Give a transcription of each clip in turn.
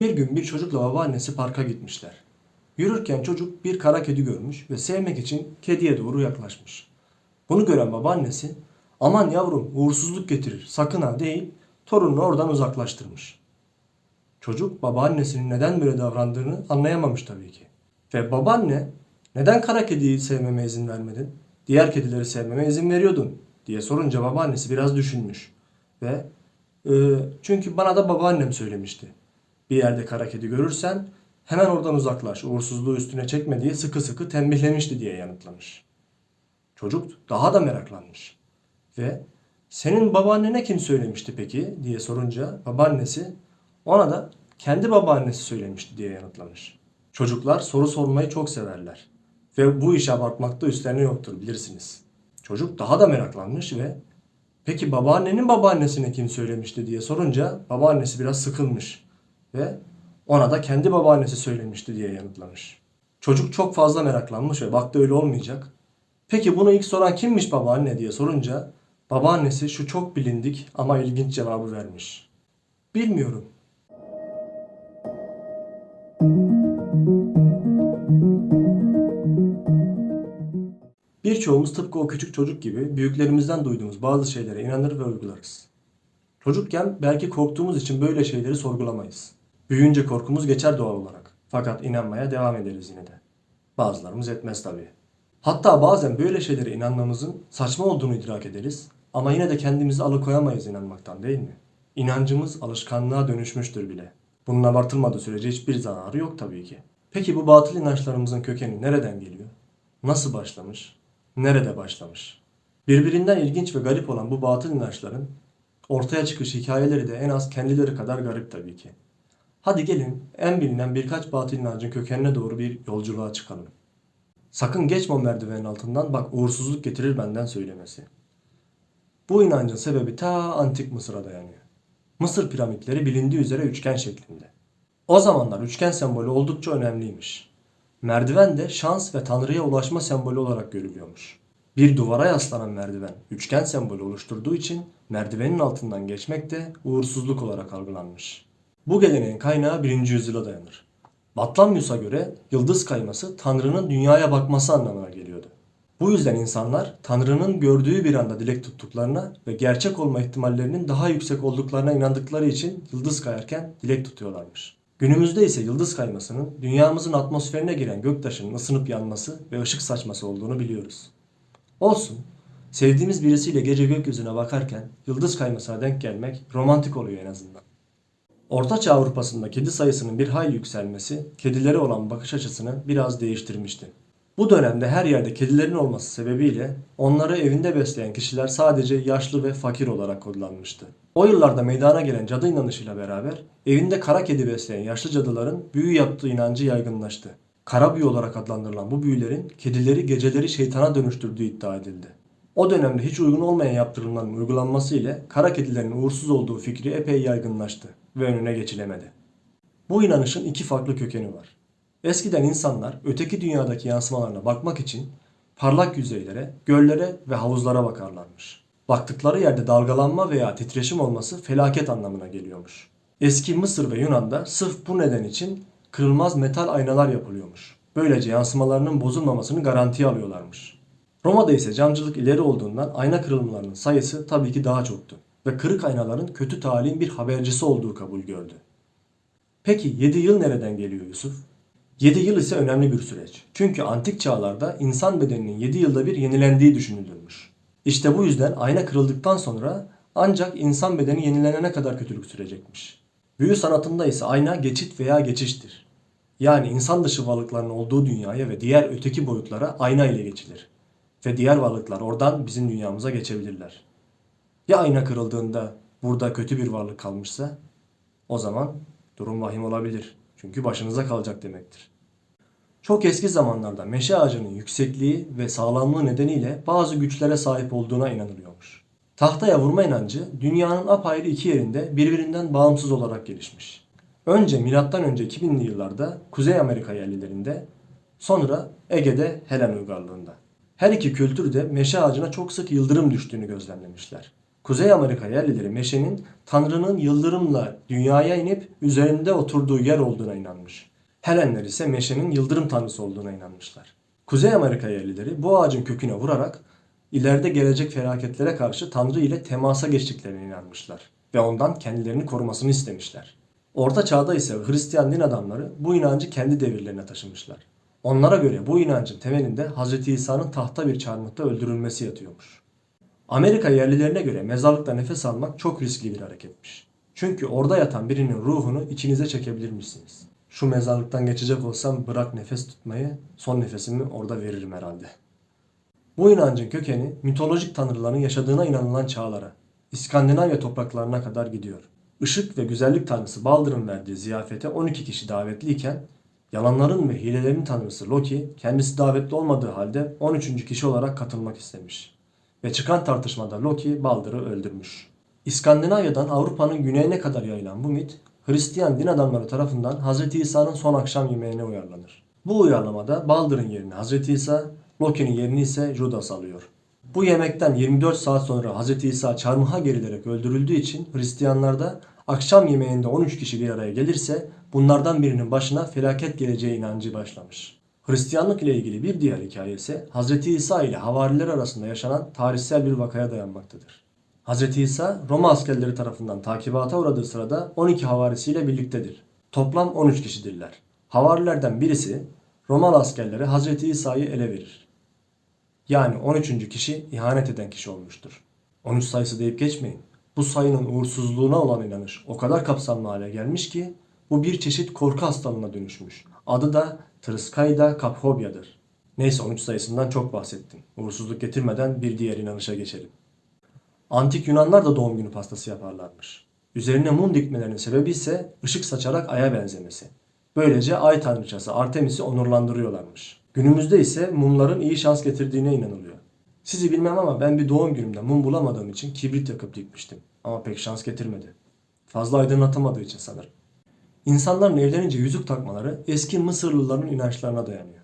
Bir gün bir çocukla babaannesi parka gitmişler. Yürürken çocuk bir kara kedi görmüş ve sevmek için kediye doğru yaklaşmış. Bunu gören babaannesi, "Aman yavrum, uğursuzluk getirir, sakın ha" deyip torununu oradan uzaklaştırmış. Çocuk babaannesinin neden böyle davrandığını anlayamamış tabii ki. Ve babaanne, "Neden kara kediyi sevmeme izin vermedin? Diğer kedileri sevmeme izin veriyordun" diye sorunca babaannesi biraz düşünmüş. Ve çünkü bana da babaannem söylemişti. Bir yerde kara kedi görürsen hemen oradan uzaklaş, uğursuzluğu üstüne çekme diye sıkı sıkı tembihlemişti diye yanıtlamış. Çocuk daha da meraklanmış ve "Senin babaannene kim söylemişti peki?" diye sorunca babaannesi, "Ona da kendi babaannesi söylemişti" diye yanıtlamış. Çocuklar soru sormayı çok severler ve bu işi abartmakta üstlerine yoktur, bilirsiniz. Çocuk daha da meraklanmış ve "Peki babaannenin babaannesine kim söylemişti?" diye sorunca babaannesi biraz sıkılmış ve "Ona da kendi babaannesi söylemişti" diye yanıtlamış. Çocuk çok fazla meraklanmış ve baktı öyle olmayacak. "Peki bunu ilk soran kimmiş babaanne?" diye sorunca babaannesi şu çok bilindik ama ilginç cevabı vermiş: "Bilmiyorum." Birçoğumuz tıpkı o küçük çocuk gibi büyüklerimizden duyduğumuz bazı şeylere inanır ve uygularız. Çocukken belki korktuğumuz için böyle şeyleri sorgulamayız. Büyüyünce korkumuz geçer doğal olarak. Fakat inanmaya devam ederiz yine de. Bazılarımız etmez tabii. Hatta bazen böyle şeylere inanmamızın saçma olduğunu idrak ederiz ama yine de kendimizi alıkoyamayız inanmaktan, değil mi? İnancımız alışkanlığa dönüşmüştür bile. Bunun abartılmadığı sürece hiçbir zararı yok tabii ki. Peki bu batıl inançlarımızın kökeni nereden geliyor? Nasıl başlamış? Nerede başlamış? Birbirinden ilginç ve garip olan bu batıl inançların ortaya çıkış hikayeleri de en az kendileri kadar garip tabii ki. Hadi gelin en bilinen birkaç batıl inancın kökenine doğru bir yolculuğa çıkalım. Sakın geçme o merdivenin altından, bak uğursuzluk getirir benden söylemesi. Bu inancın sebebi ta antik Mısır'a dayanıyor. Mısır piramitleri bilindiği üzere üçgen şeklinde. O zamanlar üçgen sembolü oldukça önemliymiş. Merdiven de şans ve Tanrı'ya ulaşma sembolü olarak görülüyormuş. Bir duvara yaslanan merdiven üçgen sembolü oluşturduğu için merdivenin altından geçmek de uğursuzluk olarak algılanmış. Bu geleneğin kaynağı 1. yüzyıla dayanır. Batlamyus'a göre yıldız kayması Tanrı'nın dünyaya bakması anlamına geliyordu. Bu yüzden insanlar Tanrı'nın gördüğü bir anda dilek tuttuklarına ve gerçek olma ihtimallerinin daha yüksek olduklarına inandıkları için yıldız kayarken dilek tutuyorlarmış. Günümüzde ise yıldız kaymasının dünyamızın atmosferine giren göktaşının ısınıp yanması ve ışık saçması olduğunu biliyoruz. Olsun, sevdiğimiz birisiyle gece gökyüzüne bakarken yıldız kaymasına denk gelmek romantik oluyor en azından. Ortaçağ Avrupa'sında kedi sayısının bir hayli yükselmesi, kedilere olan bakış açısını biraz değiştirmişti. Bu dönemde her yerde kedilerin olması sebebiyle onları evinde besleyen kişiler sadece yaşlı ve fakir olarak kodlanmıştı. O yıllarda meydana gelen cadı inanışıyla beraber evinde kara kedi besleyen yaşlı cadıların büyü yaptığı inancı yaygınlaştı. Kara büyü olarak adlandırılan bu büyülerin kedileri geceleri şeytana dönüştürdüğü iddia edildi. O dönemde hiç uygun olmayan yaptırımların uygulanması ile kara kedilerin uğursuz olduğu fikri epey yaygınlaştı ve önüne geçilemedi. Bu inanışın iki farklı kökeni var. Eskiden insanlar öteki dünyadaki yansımalarına bakmak için parlak yüzeylere, göllere ve havuzlara bakarlarmış. Baktıkları yerde dalgalanma veya titreşim olması felaket anlamına geliyormuş. Eski Mısır ve Yunan'da sırf bu neden için kırılmaz metal aynalar yapılıyormuş. Böylece yansımalarının bozulmamasını garantiye alıyorlarmış. Roma'da ise camcılık ileri olduğundan ayna kırılmalarının sayısı tabii ki daha çoktu ve kırık aynaların kötü talihin bir habercisi olduğu kabul gördü. Peki 7 yıl nereden geliyor Yusuf? 7 yıl ise önemli bir süreç. Çünkü antik çağlarda insan bedeninin 7 yılda bir yenilendiği düşünülürmüş. İşte bu yüzden ayna kırıldıktan sonra ancak insan bedeni yenilenene kadar kötülük sürecekmiş. Büyü sanatında ise ayna geçit veya geçiştir. Yani insan dışı varlıkların olduğu dünyaya ve diğer öteki boyutlara ayna ile geçilir. Ve diğer varlıklar oradan bizim dünyamıza geçebilirler. Ya ayna kırıldığında burada kötü bir varlık kalmışsa? O zaman durum vahim olabilir. Çünkü başınıza kalacak demektir. Çok eski zamanlarda meşe ağacının yüksekliği ve sağlamlığı nedeniyle bazı güçlere sahip olduğuna inanılıyormuş. Tahtaya vurma inancı dünyanın apayrı iki yerinde birbirinden bağımsız olarak gelişmiş. Önce M.Ö. 2000'li yıllarda Kuzey Amerika yerlilerinde, sonra Ege'de Helen uygarlığında. Her iki kültür de meşe ağacına çok sık yıldırım düştüğünü gözlemlemişler. Kuzey Amerika yerlileri meşenin Tanrı'nın yıldırımla dünyaya inip üzerinde oturduğu yer olduğuna inanmış. Helenler ise meşenin yıldırım tanrısı olduğuna inanmışlar. Kuzey Amerika yerlileri bu ağacın köküne vurarak ileride gelecek felaketlere karşı Tanrı ile temasa geçtiklerine inanmışlar ve ondan kendilerini korumasını istemişler. Orta Çağ'da ise Hristiyan din adamları bu inancı kendi devirlerine taşımışlar. Onlara göre bu inancın temelinde Hz. İsa'nın tahta bir çarmıhta öldürülmesi yatıyormuş. Amerika yerlilerine göre mezarlıkta nefes almak çok riskli bir hareketmiş. Çünkü orada yatan birinin ruhunu içinize çekebilirmişsiniz. Şu mezarlıktan geçecek olsam bırak nefes tutmayı, son nefesimi orada veririm herhalde. Bu inancın kökeni mitolojik tanrıların yaşadığına inanılan çağlara, İskandinavya topraklarına kadar gidiyor. Işık ve güzellik tanrısı Baldr'ın verdiği ziyafete 12 kişi davetliyken, yalanların ve hilelerin tanrısı Loki kendisi davetli olmadığı halde 13. kişi olarak katılmak istemiş. Ve çıkan tartışmada Loki Baldr'ı öldürmüş. İskandinavya'dan Avrupa'nın güneyine kadar yayılan bu mit, Hristiyan din adamları tarafından Hz. İsa'nın son akşam yemeğine uyarlanır. Bu uyarlamada Baldr'ın yerini Hz. İsa, Loki'nin yerini ise Judas alıyor. Bu yemekten 24 saat sonra Hz. İsa çarmıha gerilerek öldürüldüğü için Hristiyanlarda akşam yemeğinde 13 kişi bir araya gelirse bunlardan birinin başına felaket geleceği inancı başlamış. Hristiyanlık ile ilgili bir diğer hikaye ise Hz. İsa ile havariler arasında yaşanan tarihsel bir vakaya dayanmaktadır. Hz. İsa Roma askerleri tarafından takibata uğradığı sırada 12 havarisiyle birliktedir. Toplam 13 kişidirler. Havarilerden birisi Romalı askerlere Hz. İsa'yı ele verir. Yani 13. kişi ihanet eden kişi olmuştur. 13 sayısı deyip geçmeyin. Bu sayının uğursuzluğuna olan inanış o kadar kapsamlı hale gelmiş ki bu bir çeşit korku hastalığına dönüşmüş. Adı da Triskaida Kaphobia'dır. Neyse 13 sayısından çok bahsettim. Uğursuzluk getirmeden bir diğer inanışa geçelim. Antik Yunanlar da doğum günü pastası yaparlarmış. Üzerine mum dikmelerinin sebebi ise ışık saçarak aya benzemesi. Böylece ay tanrıçası Artemis'i onurlandırıyorlarmış. Günümüzde ise mumların iyi şans getirdiğine inanılıyor. Sizi bilmem ama ben bir doğum günümde mum bulamadığım için kibrit yakıp dikmiştim. Ama pek şans getirmedi. Fazla aydınlatamadığı için sanırım. İnsanların evlenince yüzük takmaları eski Mısırlıların inançlarına dayanıyor.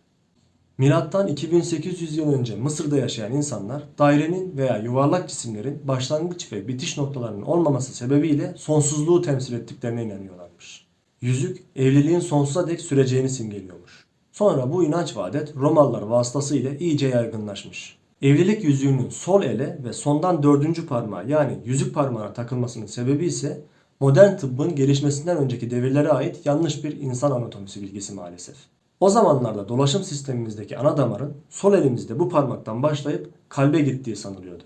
Milattan 2800 yıl önce Mısır'da yaşayan insanlar dairenin veya yuvarlak cisimlerin başlangıç ve bitiş noktalarının olmaması sebebiyle sonsuzluğu temsil ettiklerine inanıyorlarmış. Yüzük evliliğin sonsuza dek süreceğini simgeliyormuş. Sonra bu inanç ve adet Romalılar vasıtasıyla iyice yaygınlaşmış. Evlilik yüzüğünün sol ele ve sondan dördüncü parmağa yani yüzük parmağına takılmasının sebebi ise modern tıbbın gelişmesinden önceki devirlere ait yanlış bir insan anatomisi bilgisi maalesef. O zamanlarda dolaşım sistemimizdeki ana damarın sol elimizde bu parmaktan başlayıp kalbe gittiği sanılıyordu.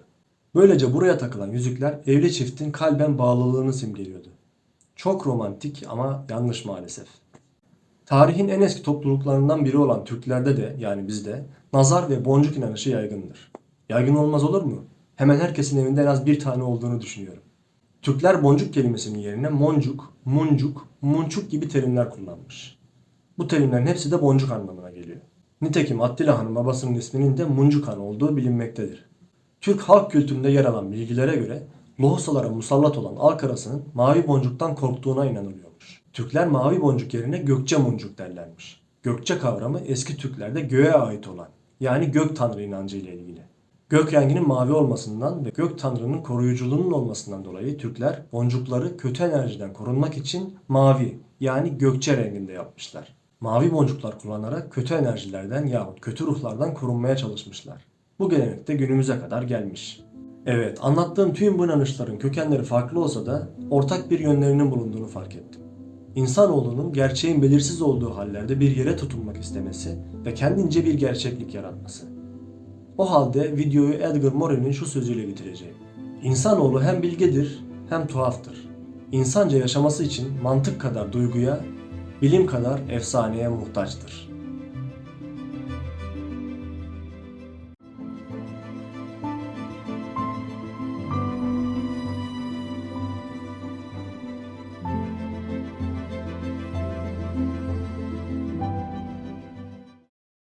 Böylece buraya takılan yüzükler evli çiftin kalben bağlılığını simgeliyordu. Çok romantik ama yanlış maalesef. Tarihin en eski topluluklarından biri olan Türklerde de yani bizde nazar ve boncuk inanışı yaygındır. Yaygın olmaz olur mu? Hemen herkesin evinde en az bir tane olduğunu düşünüyorum. Türkler boncuk kelimesinin yerine moncuk, muncuk, munçuk gibi terimler kullanmış. Bu terimlerin hepsi de boncuk anlamına geliyor. Nitekim Attila Han'ın babasının isminin de Muncuk Han olduğu bilinmektedir. Türk halk kültüründe yer alan bilgilere göre lohusalara musallat olan Alk Arası'nın mavi boncuktan korktuğuna inanılıyormuş. Türkler mavi boncuk yerine Gökçe Muncuk derlermiş. Gökçe kavramı eski Türklerde göğe ait olan yani gök tanrı inancı ile ilgili. Gök renginin mavi olmasından ve gök tanrının koruyuculuğunun olmasından dolayı Türkler boncukları kötü enerjiden korunmak için mavi yani gökçe renginde yapmışlar. Mavi boncuklar kullanarak kötü enerjilerden yahut kötü ruhlardan korunmaya çalışmışlar. Bu gelenek de günümüze kadar gelmiş. Evet, anlattığım tüm bu inanışların kökenleri farklı olsa da ortak bir yönlerinin bulunduğunu fark ettim. İnsanoğlunun gerçeğin belirsiz olduğu hallerde bir yere tutunmak istemesi ve kendince bir gerçeklik yaratması. O halde videoyu Edgar Morin'in şu sözüyle bitireceğim. İnsanoğlu hem bilgedir hem tuhaftır. İnsanca yaşaması için mantık kadar duyguya, bilim kadar efsaneye muhtaçtır.